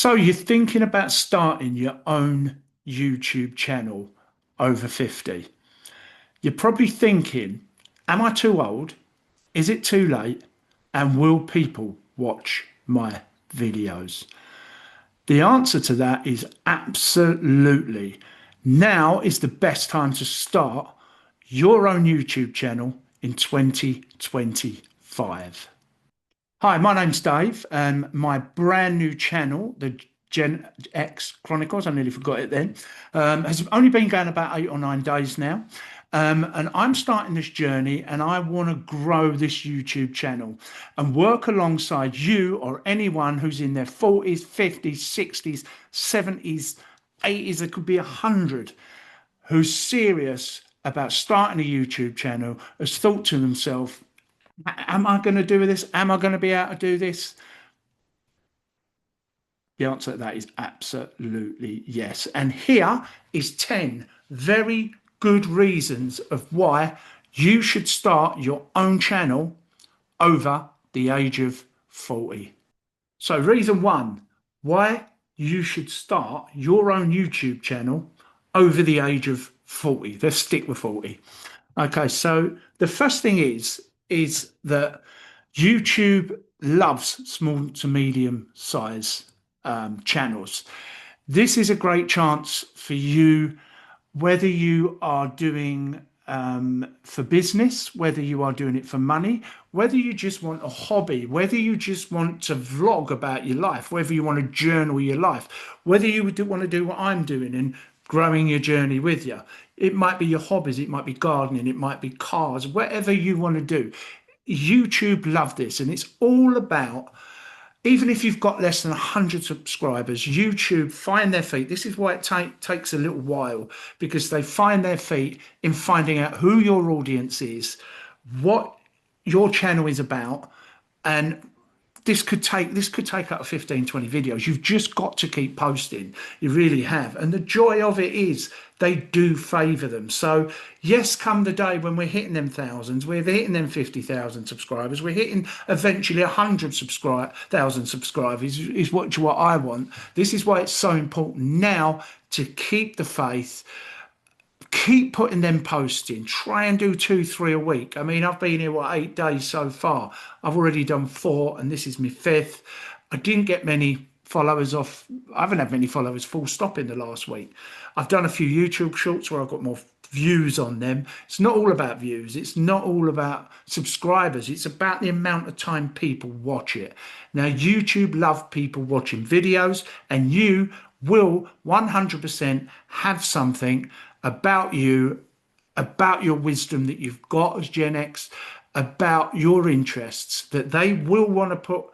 So you're thinking about starting your own YouTube channel over 50. You're probably thinking, am I too old? Is it too late? And will people watch my videos? The answer to that is absolutely. Now is the best time to start your own YouTube channel in 2025. Hi, my name's Dave, and my brand new channel, the Gen X Chronicles, I nearly forgot it then, has only been going about 8 or 9 days now. And I'm starting this journey and I want to grow this YouTube channel and work alongside you or anyone who's in their 40s, 50s, 60s, 70s, 80s, there could be 100, who's serious about starting a YouTube channel, has thought to themselves, am I going to do this? Am I going to be able to do this? The answer to that is absolutely yes. And here is 10 very good reasons of why you should start your own channel over the age of 40. So reason one, why you should start your own YouTube channel over the age of 40. Let's stick with 40. Okay, so the first thing is that YouTube loves small to medium size channels. This is a great chance for you, whether you are doing for business, whether you are doing it for money, whether you just want a hobby, whether you just want to vlog about your life, whether you want to journal your life, whether you want to do what I'm doing and growing your journey with you. It might be your hobbies, it might be gardening, it might be cars, whatever you want to do. YouTube love this, and it's all about, even if you've got less than 100 subscribers, YouTube find their feet. This is why it takes a little while, because they find their feet in finding out who your audience is, what your channel is about, and this could take up to 15, 20 videos. You've just got to keep posting. You really have. And the joy of it is they do favor them. So yes, come the day when we're hitting them thousands, we're hitting them 50,000 subscribers, we're hitting eventually 100,000 subscribers is what I want. This is why it's so important now to keep the faith. Keep putting them posts in. Try and do 2, 3 a week. I mean, I've been here, 8 days so far. I've already done 4, and this is my 5th. I didn't get many followers off. I haven't had many followers full stop in the last week. I've done a few YouTube shorts where I've got more views on them. It's not all about views. It's not all about subscribers. It's about the amount of time people watch it. Now, YouTube love people watching videos, and you will 100% have something about you, about your wisdom that you've got as Gen X, about your interests that they will want to put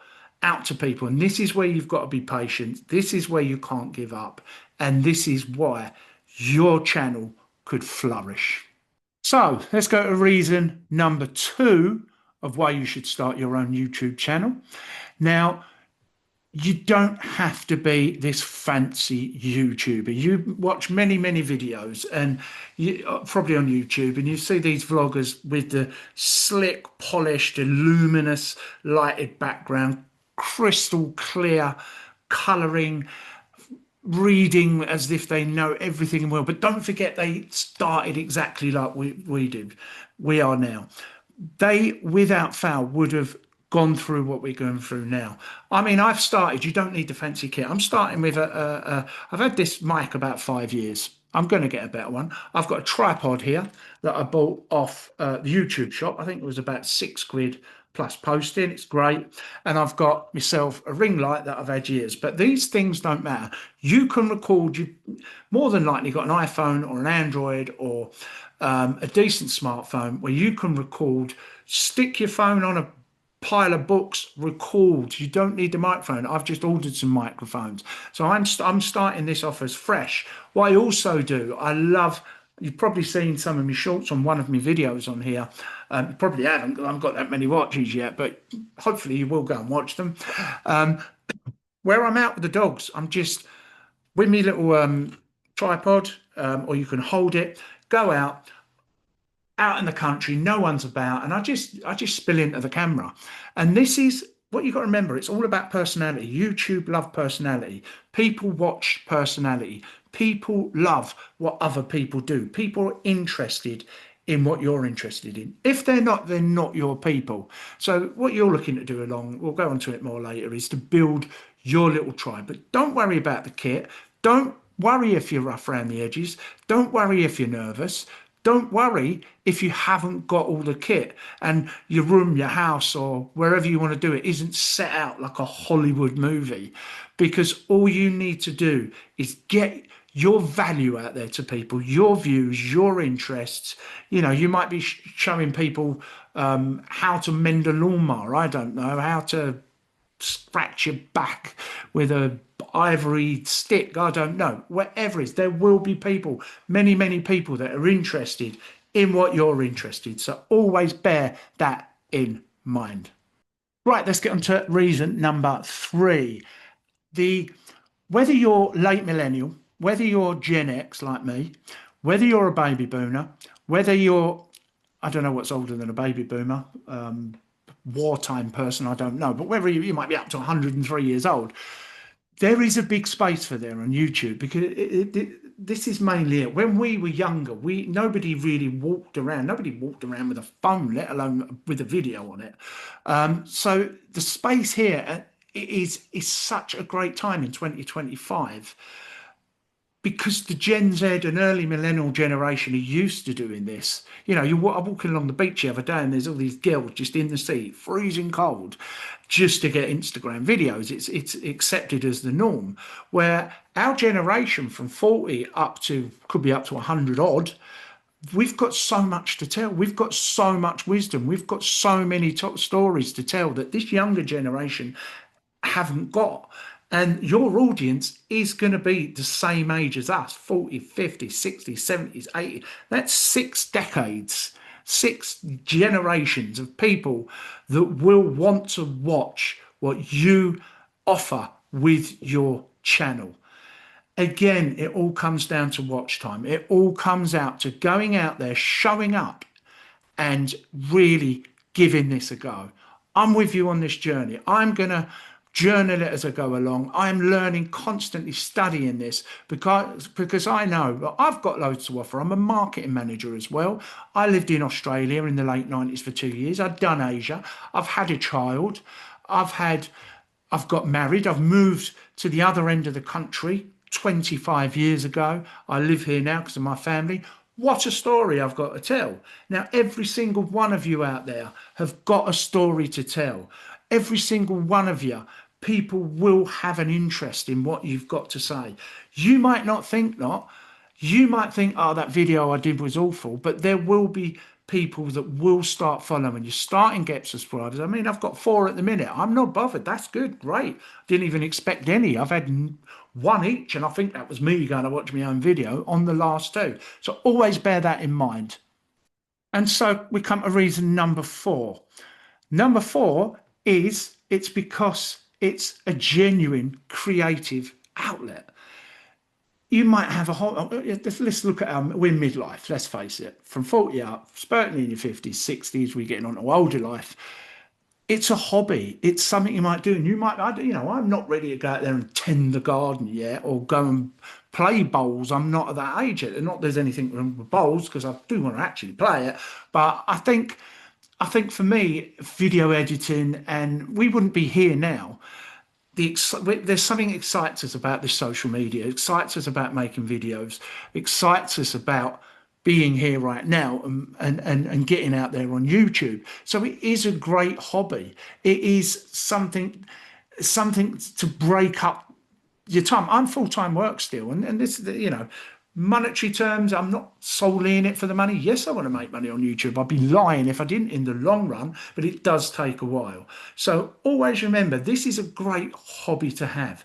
out to people. And this is where you've got to be patient. This is where you can't give up. And this is why your channel could flourish. So let's go to reason number 2 of why you should start your own YouTube channel. Now, you don't have to be this fancy YouTuber. You watch many, many videos, and you probably on YouTube, and you see these vloggers with the slick, polished, luminous, lighted background, crystal clear colouring, reading as if they know everything in the world. But don't forget, they started exactly like we did. We are now. They, without fail, would have gone through what we're going through now. I mean, I've started, you don't need the fancy kit. I'm starting with I've had this mic about 5 years. I'm going to get a better one. I've got a tripod here that I bought off the YouTube shop. I think it was about £6 plus posting. It's great. And I've got myself a ring light that I've had years. But these things don't matter. You can record, you more than likely got an iPhone or an Android or a decent smartphone where you can record. Stick your phone on a pile of books, record. You don't need the microphone. I've just ordered some microphones, so I'm starting this off as fresh. What I also do, I love, you've probably seen some of my shorts on one of my videos on here. You probably haven't, because I haven't got that many watches yet, but hopefully you will go and watch them. Where I'm out with the dogs, I'm just with me little tripod, or you can hold it, go out in the country, no one's about, and I just spill into the camera. And this is what you got to remember, it's all about personality. YouTube love personality. People watch personality. People love what other people do. People are interested in what you're interested in. If they're not your people. So what you're looking to do along, we'll go on to it more later, is to build your little tribe. But don't worry about the kit. Don't worry if you're rough around the edges. Don't worry if you're nervous. Don't worry if you haven't got all the kit and your room, your house, or wherever you want to do it isn't set out like a Hollywood movie, because all you need to do is get your value out there to people, your views, your interests. You know, you might be showing people how to mend a lawnmower. I don't know how to scratch your back with a ivory stick. I don't know. Whatever it is, there will be people, many people that are interested in what you're interested. So always bear that in mind. Right, let's get on to reason number 3. The Whether you're late millennial, whether you're Gen X like me, whether you're a baby boomer, whether you're, I don't know what's older than a baby boomer, wartime person, I don't know, but whether you might be up to 103 years old, there is a big space for there on YouTube, because this is mainly it. When we were younger, nobody really walked around. Nobody walked around with a phone, let alone with a video on it. So the space here is such a great time in 2025, because the Gen Z and early millennial generation are used to doing this. You know, I'm walking along the beach the other day and there's all these girls just in the sea, freezing cold, just to get Instagram videos. It's accepted as the norm. Where our generation from 40 up to, could be up to 100 odd, we've got so much to tell. We've got so much wisdom. We've got so many top stories to tell that this younger generation haven't got. And your audience is going to be the same age as us, 40, 50, 60, 70s, 80. That's 6 decades, 6 generations of people that will want to watch what you offer with your channel. Again, it all comes down to watch time. It all comes out to going out there, showing up, and really giving this a go. I'm with you on this journey. I'm going to journal it as I go along. I'm learning, constantly studying this, because I know I've got loads to offer. I'm a marketing manager as well. I lived in Australia in the late 90s for 2 years. I've done Asia. I've had a child. I've got married. I've moved to the other end of the country 25 years ago. I live here now because of my family. What a story I've got to tell. Now, every single one of you out there have got a story to tell. Every single one of you, people will have an interest in what you've got to say. You might not think not. You might think, oh, that video I did was awful, but there will be people that will start following you, starting get subscribers. I mean, I've got 4 at the minute. I'm not bothered. That's good. Great. Didn't even expect any. I've had 1 each, and I think that was me going to watch my own video on the last 2. So always bear that in mind. And so we come to reason number 4. Number 4 is it's because it's a genuine creative outlet. You might have a whole, let's look at we're midlife, let's face it, from 40 up, certainly in your 50s, 60s, we're getting on to older life. It's a hobby. It's something you might do. And you might, I'm not ready to go out there and tend the garden yet, or go and play bowls. I'm not at that age yet. Not there's anything wrong with bowls, because I do want to actually play it. But I think for me, video editing, and we wouldn't be here now. There's something that excites us about this social media, excites us about making videos, excites us about being here right now, and getting out there on YouTube. So it is a great hobby. It is something to break up your time. I'm full-time work still, and this, monetary terms, I'm not solely in it for the money. Yes, I want to make money on YouTube. I'd be lying if I didn't in the long run, but it does take a while. So always remember, this is a great hobby to have.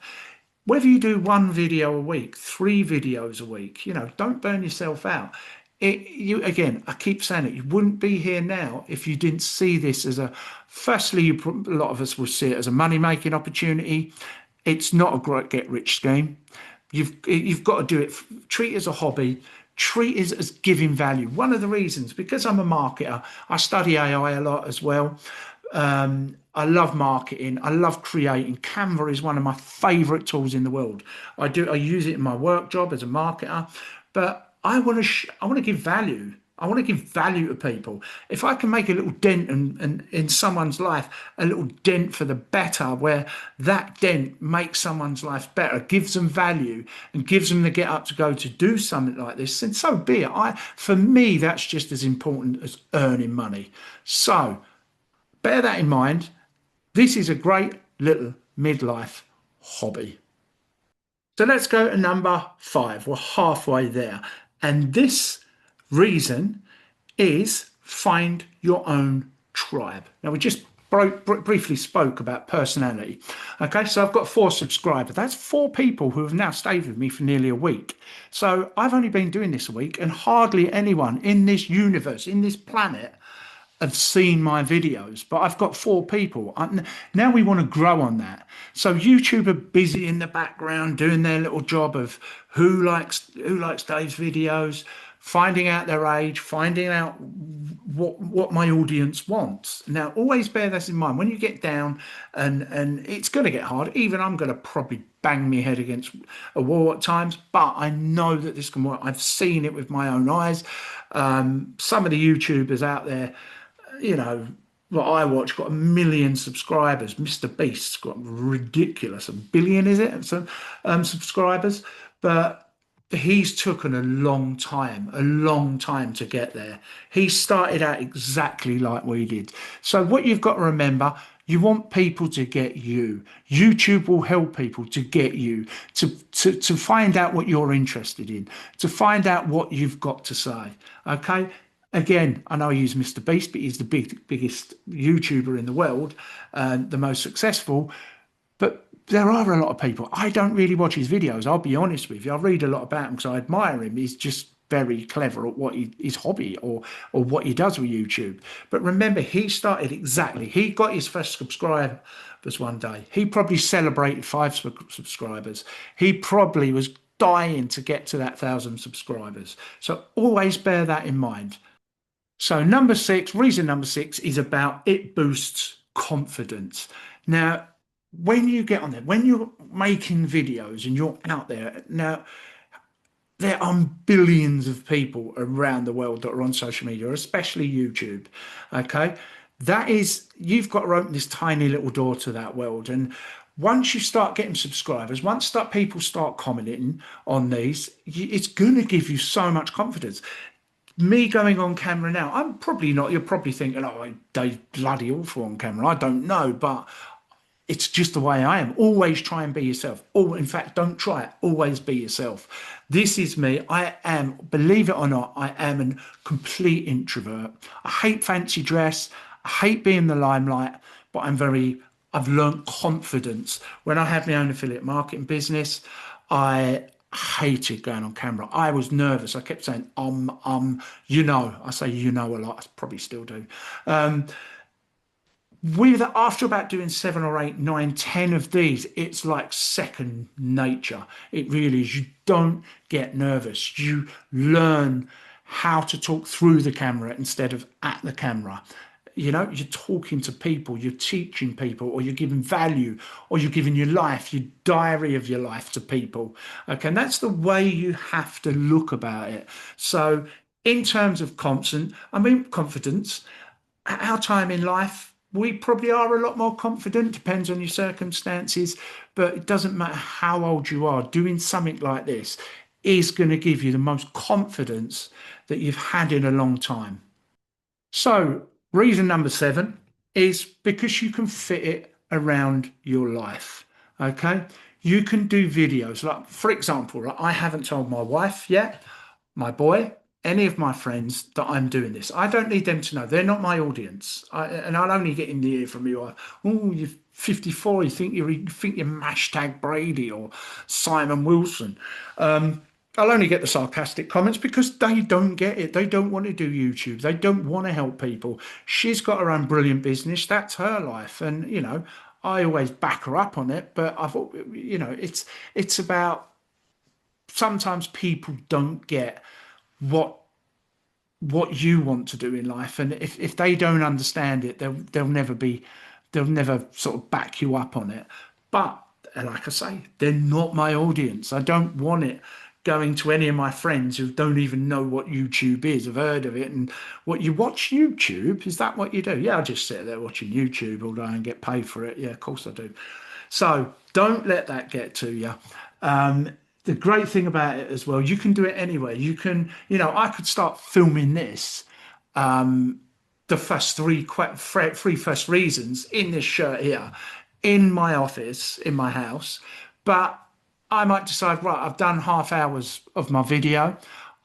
Whether you do 1 video a week, 3 videos a week, don't burn yourself out. Again, I keep saying it, you wouldn't be here now if you didn't see this as firstly, a lot of us will see it as a money-making opportunity. It's not a great get-rich scheme. You've got to do it. Treat it as a hobby. Treat it as giving value. One of the reasons, because I'm a marketer, I study AI a lot as well. I love marketing. I love creating. Canva is one of my favorite tools in the world. I use it in my work job as a marketer, but I want to give value. I want to give value to people. If I can make a little dent in someone's life, a little dent for the better, where that dent makes someone's life better, gives them value and gives them the get up to go to do something like this, then so be it. For me, that's just as important as earning money. So bear that in mind. This is a great little midlife hobby. So let's go to number 5. We're halfway there. And this reason is find your own tribe. Now, we just briefly spoke about personality. Okay, so I've got 4 subscribers. That's 4 people who have now stayed with me for nearly a week. So I've only been doing this a week, and hardly anyone in this universe, in this planet, have seen my videos, but I've got 4 people. Now we want to grow on that. So YouTube are busy in the background doing their little job of who likes Dave's videos, finding out their age, finding out what my audience wants. Now, always bear this in mind when you get down, and it's going to get hard. Even I'm going to probably bang my head against a wall at times, but I know that this can work. I've seen it with my own eyes. Some of the YouTubers out there, what I watch, got 1 million subscribers. Mr. Beast's got ridiculous, 1 billion, is it? So, subscribers, but he's taken a long time to get there. He started out exactly like we did. So what you've got to remember, you want people to get you. YouTube will help people to get you, to find out what you're interested in, to find out what you've got to say. Okay. Again, I know I use Mr. Beast, but he's the biggest YouTuber in the world, the most successful. But there are a lot of people. I don't really watch his videos. I'll be honest with you. I read a lot about him because I admire him. He's just very clever at what his hobby or what he does with YouTube. But remember, he started exactly. He got his first subscribers one day. He probably celebrated 5 subscribers. He probably was dying to get to that 1,000 subscribers. So always bear that in mind. So reason number 6 is about it boosts confidence. Now, when you get on there, when you're making videos and you're out there, now there are billions of people around the world that are on social media, especially YouTube. Okay. You've got to open this tiny little door to that world. And once you start getting subscribers, people start commenting on these, it's going to give you so much confidence. Me going on camera now, I'm probably not, you're probably thinking, oh, Dave's bloody awful on camera. I don't know, but it's just the way I am. Always try and be yourself. In fact, don't try it. Always be yourself. This is me. I am, believe it or not, I am a complete introvert. I hate fancy dress. I hate being the limelight, but I've learned confidence. When I had my own affiliate marketing business, I hated going on camera. I was nervous. I kept saying, I say, a lot. I probably still do. After about doing 7 or 8, 9, 10 of these, it's like second nature. It really is. You don't get nervous. You learn how to talk through the camera instead of at the camera. You're talking to people, you're teaching people, or you're giving value, or you're giving your life, your diary of your life to people. Okay, and that's the way you have to look about it. So in terms of confidence, at our time in life, we probably are a lot more confident, depends on your circumstances, but it doesn't matter how old you are. Doing something like this is going to give you the most confidence that you've had in a long time. So reason number 7 is because you can fit it around your life. Okay. You can do videos like, for example, right, I haven't told my wife yet, my boy, any of my friends that I'm doing this. I don't need them to know. They're not my audience. And I'll only get in the ear from you. Oh, you're 54. You think you're hashtag Brady or Simon Wilson. I'll only get the sarcastic comments because they don't get it. They don't want to do YouTube. They don't want to help people. She's got her own brilliant business. That's her life. And, I always back her up on it. But I thought, it's about sometimes people don't get what you want to do in life. And if they don't understand it, they'll never be they'll never sort of back you up on it. But like I say, they're not my audience. I don't want it going to any of my friends who don't even know what YouTube is, have heard of it. And what, you watch YouTube? Is that what you do? Yeah, I just sit there watching YouTube all day and get paid for it. Yeah, of course I do. So don't let that get to you. The great thing about it as well, you can do it anywhere. You can, I could start filming this, the first three first reasons in this shirt here, in my office, in my house. But I might decide, right, I've done half hours of my video.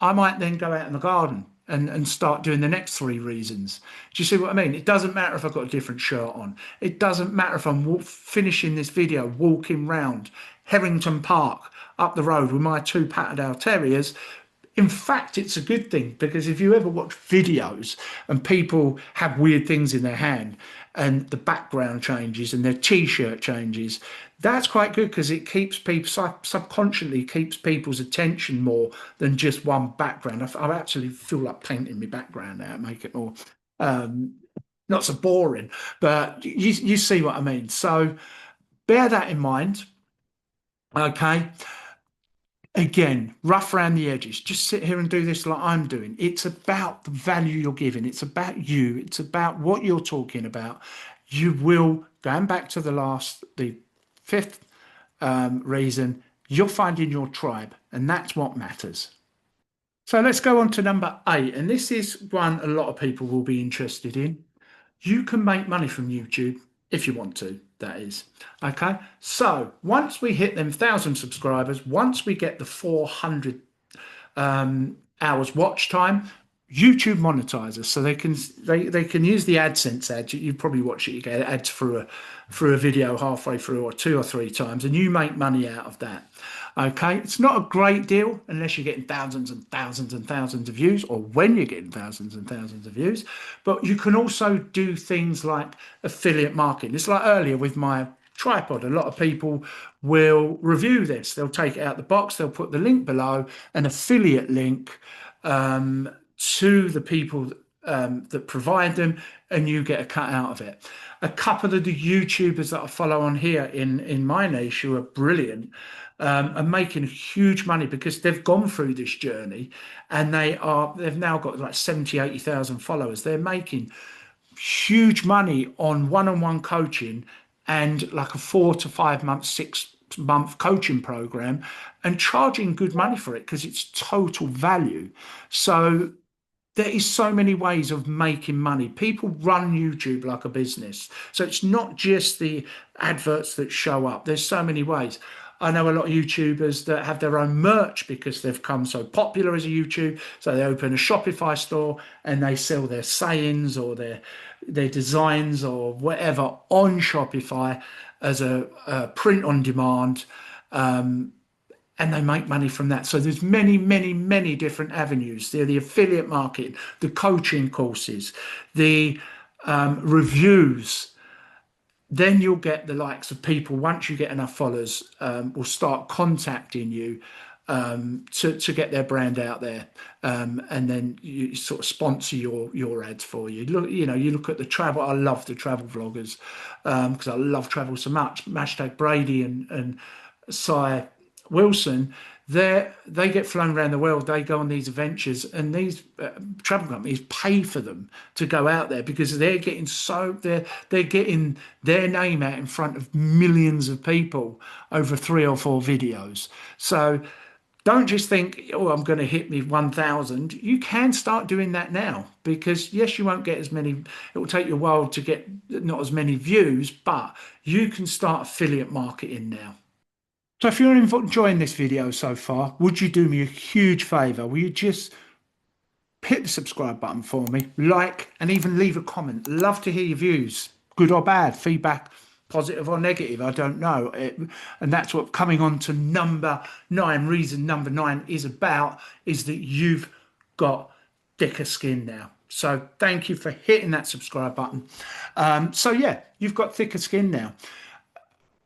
I might then go out in the garden and start doing the next three reasons. Do you see what I mean? It doesn't matter if I've got a different shirt on. It doesn't matter if I'm finishing this video, walking round Herrington Park up the road with my two Patterdale Terriers. In fact, it's a good thing, because if you ever watch videos and people have weird things in their hand and the background changes and their t-shirt changes, that's quite good, because it keeps people, subconsciously keeps people's attention more than just one background. I actually feel like painting my background now, make it more not so boring, but you see what I mean. So bear that in mind. Okay. Again, rough around the edges. Just sit here and do this like I'm doing. It's about the value you're giving. It's about you. It's about what you're talking about. You will, going back to the fifth reason, you're finding your tribe, and that's what matters. So let's go on to number 8. And this is one a lot of people will be interested in. You can make money from YouTube if you want to, that is. Okay. So once we hit them 1,000 subscribers, once we get the 400 hours watch time, YouTube monetizes, so they can use the AdSense ads. You probably watch it. You get ads through a video halfway through, or 2 or 3 times, and you make money out of that. Okay, it's not a great deal unless you're getting thousands and thousands and thousands of views, or when you're getting thousands and thousands of views. But you can also do things like affiliate marketing. It's like earlier with my tripod. A lot of people will review this. They'll take it out the box. They'll put the link below, an affiliate link to the people that provide them, and you get a cut out of it. A couple of the YouTubers that I follow on here in my niche, who are brilliant, are making huge money because they've gone through this journey, and they've now got like 70, 80,000 followers. They're making huge money on one-on-one coaching and like a 4 to 5 month, 6 month coaching program, and charging good money for it because it's total value. So there is so many ways of making money. People run YouTube like a business. So it's not just the adverts that show up. There's so many ways. I know a lot of YouTubers that have their own merch because they've come so popular as a YouTube. So they open a Shopify store and they sell their sayings or their designs or whatever on Shopify as a print on demand. And they make money from that. So there's many, many, many different avenues. There, the affiliate marketing, the coaching courses, the reviews. Then you'll get the likes of people, once you get enough followers, will start contacting you to get their brand out there, and then you sort of sponsor your ads for you. Look, you look at the travel. I love the travel vloggers because I love travel so much. Hashtag Brady and Cy Wilson, they get flown around the world. They go on these adventures, and these travel companies pay for them to go out there because they're getting their name out in front of millions of people over 3 or 4 videos. So don't just think, oh, I'm going to hit me 1,000. You can start doing that now, because yes, you won't get as many. It will take you a while to get not as many views, but you can start affiliate marketing now. So if you're enjoying this video so far, would you do me a huge favor? Will you just hit the subscribe button for me, like, and even leave a comment? Love to hear your views, good or bad, feedback, positive or negative, I don't know. And that's what coming on to number 9, reason number 9 is about, is that you've got thicker skin now. So thank you for hitting that subscribe button. So yeah, you've got thicker skin now.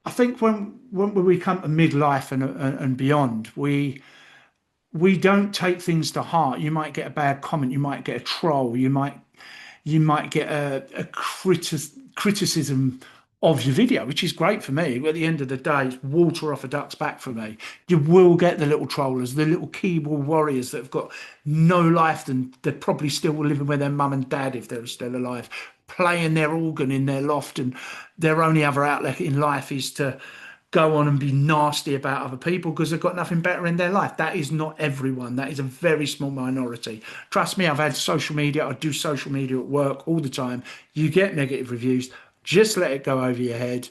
I think when we come to midlife and beyond, we don't take things to heart. You might get a bad comment, you might get a troll, you might get a criticism of your video, which is great for me. At the end of the day, it's water off a duck's back for me. You will get the little trollers, the little keyboard warriors that have got no life, and they're probably still living with their mum and dad if they're still alive, playing their organ in their loft, and their only other outlet in life is to go on and be nasty about other people because they've got nothing better in their life. That is not everyone. That is a very small minority. Trust me, I've had social media. I do social media at work all the time. You get negative reviews. Just let it go over your head.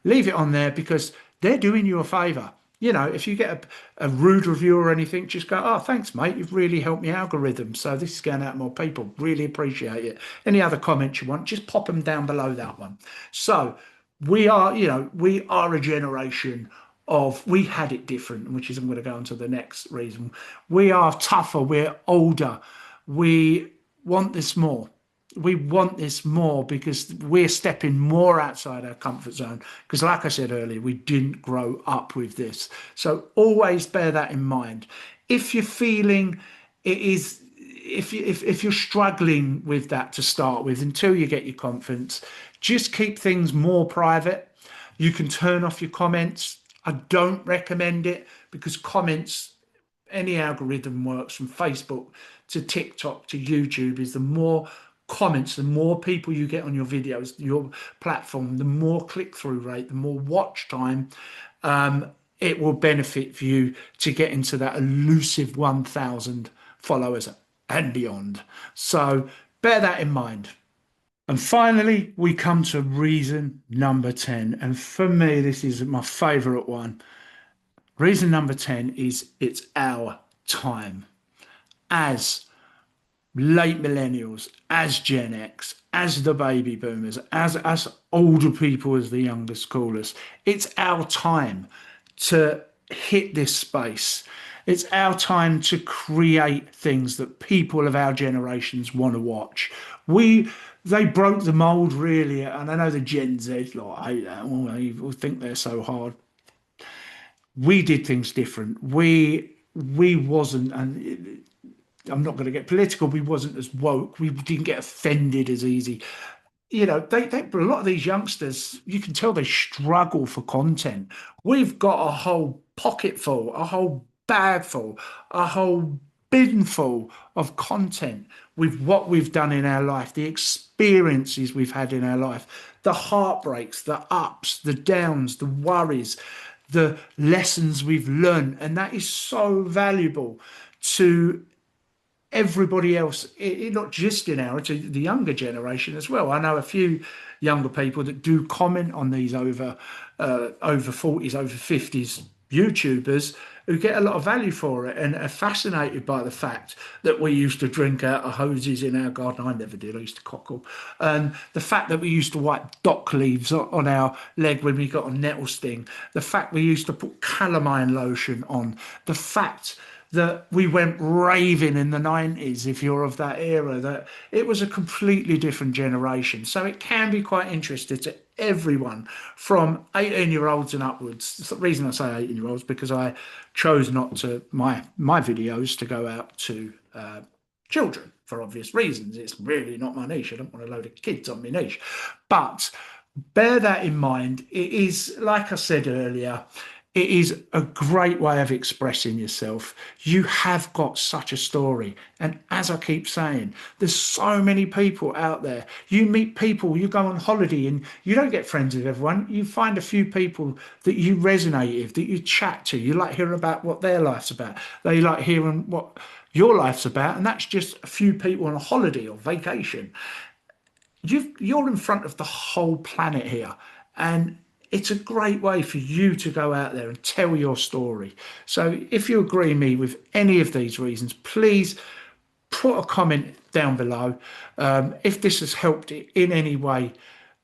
Leave it on there because they're doing you a favour. You know, if you get a rude review or anything, just go, oh, thanks, mate. You've really helped my algorithm. So this is going out to more people. Really appreciate it. Any other comments you want, just pop them down below that one. So we are, you know, we are a generation of, we had it different, which is, I'm going to go on to the next reason. We are tougher. We're older. We want this more. We want this more because we're stepping more outside our comfort zone. Because, like I said earlier, we didn't grow up with this. So always bear that in mind. If you're feeling it is, if you're struggling with that to start with, until you get your confidence, just keep things more private. You can turn off your comments. I don't recommend it because comments, any algorithm works from Facebook to TikTok to YouTube, is the more comments, the more people you get on your videos, your platform, the more click-through rate, the more watch time, it will benefit for you to get into that elusive 1,000 followers and beyond. So bear that in mind. And finally, we come to reason number 10. And for me, this is my favorite one. Reason number 10 is it's our time. As late millennials, as Gen X, as the baby boomers, as older people, as the youngest call us, it's our time to hit this space. It's our time to create things that people of our generations want to watch. They broke the mold really, and I know the Gen Z like hate that. Oh, they think they're so hard. We did things different. We wasn't, and I'm not going to get political. We wasn't as woke. We didn't get offended as easy. You know, a lot of these youngsters, you can tell they struggle for content. We've got a whole pocket full, a whole bag full, a whole bin full of content with what we've done in our life, the experiences we've had in our life, the heartbreaks, the ups, the downs, the worries, the lessons we've learned. And that is so valuable to everybody else, not just in our, to the younger generation as well. I know a few younger people that do comment on these over 40s, over 50s YouTubers who get a lot of value for it and are fascinated by the fact that we used to drink out of hoses in our garden. I never did. I used to cockle. And the fact that we used to wipe dock leaves on our leg when we got a nettle sting. The fact we used to put calamine lotion on. The fact that we went raving in the 90s, if you're of that era, that it was a completely different generation. So it can be quite interesting to everyone from 18-year-olds and upwards. The reason I say 18-year-olds because I chose not to, my videos to go out to children for obvious reasons. It's really not my niche. I don't want a load of kids on my niche. But bear that in mind. It is, like I said earlier, it is a great way of expressing yourself. You have got such a story. And as I keep saying, there's so many people out there. You meet people, you go on holiday and you don't get friends with everyone. You find a few people that you resonate with, that you chat to. You like hearing about what their life's about. They like hearing what your life's about. And that's just a few people on a holiday or vacation. You're in front of the whole planet here. And it's a great way for you to go out there and tell your story. So if you agree with me with any of these reasons, please put a comment down below. If this has helped it in any way,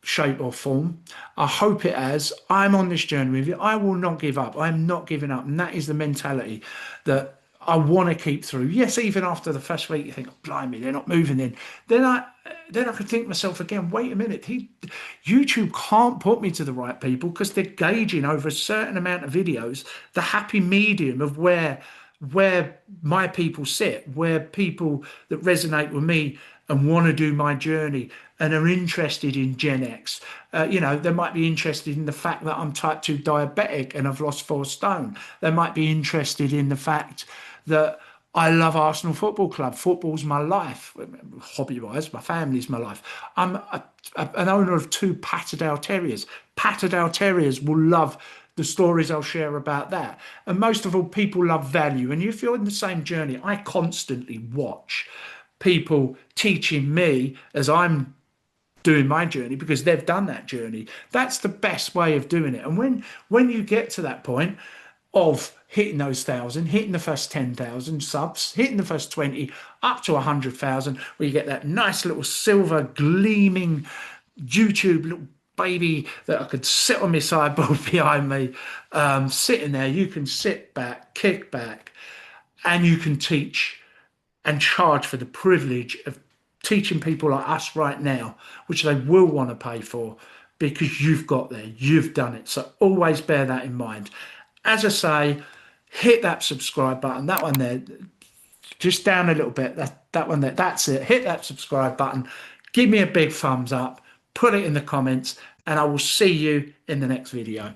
shape or form, I hope it has. I'm on this journey with you. I will not give up. I'm not giving up. And that is the mentality that I want to keep through. Yes, even after the first week, you think, oh, blimey, they're not moving in. Then I could think to myself again, wait a minute, YouTube can't put me to the right people because they're gauging over a certain amount of videos, the happy medium of where my people sit, where people that resonate with me and want to do my journey and are interested in Gen X. They might be interested in the fact that I'm type 2 diabetic and I've lost 4 stone. They might be interested in the fact that I love Arsenal Football Club. Football's my life, hobby-wise. My family's my life. I'm an owner of 2 Patterdale Terriers. Patterdale Terriers will love the stories I'll share about that. And most of all, people love value. And if you're in the same journey, I constantly watch people teaching me as I'm doing my journey because they've done that journey. That's the best way of doing it. And when you get to that point of hitting those 1,000, hitting the first 10,000 subs, hitting the first 20, up to 100,000, where you get that nice little silver gleaming YouTube little baby that I could sit on my sideboard behind me, sitting there. You can sit back, kick back, and you can teach and charge for the privilege of teaching people like us right now, which they will want to pay for because you've got there, you've done it. So always bear that in mind. As I say, hit that subscribe button, that one there, just down a little bit, that one there, that's it. Hit that subscribe button, give me a big thumbs up, put it in the comments, and I will see you in the next video.